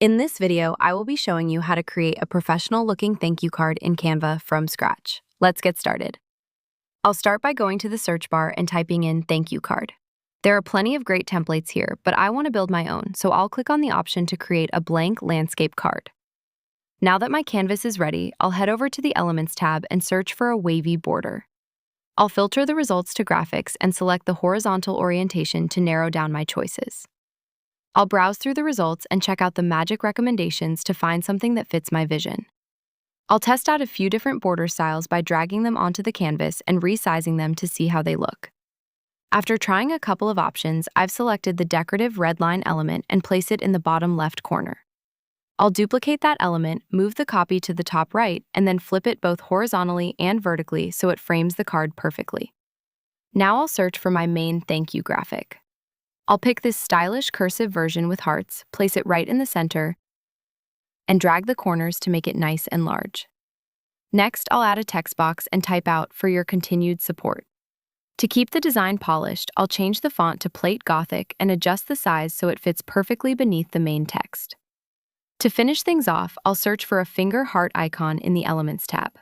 In this video, I will be showing you how to create a professional-looking thank you card in Canva from scratch. Let's get started. I'll start by going to the search bar and typing in thank you card. There are plenty of great templates here, but I want to build my own, so I'll click on the option to create a blank landscape card. Now that my canvas is ready, I'll head over to the Elements tab and search for a wavy border. I'll filter the results to graphics and select the horizontal orientation to narrow down my choices. I'll browse through the results and check out the magic recommendations to find something that fits my vision. I'll test out a few different border styles by dragging them onto the canvas and resizing them to see how they look. After trying a couple of options, I've selected the decorative red line element and place it in the bottom left corner. I'll duplicate that element, move the copy to the top right, and then flip it both horizontally and vertically so it frames the card perfectly. Now I'll search for my main thank you graphic. I'll pick this stylish cursive version with hearts, place it right in the center, and drag the corners to make it nice and large. Next, I'll add a text box and type out "for your continued support." To keep the design polished, I'll change the font to Plate Gothic and adjust the size so it fits perfectly beneath the main text. To finish things off, I'll search for a finger heart icon in the Elements tab.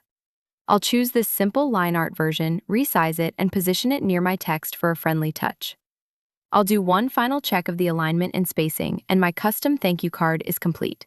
I'll choose this simple line art version, resize it, and position it near my text for a friendly touch. I'll do one final check of the alignment and spacing, and my custom thank you card is complete.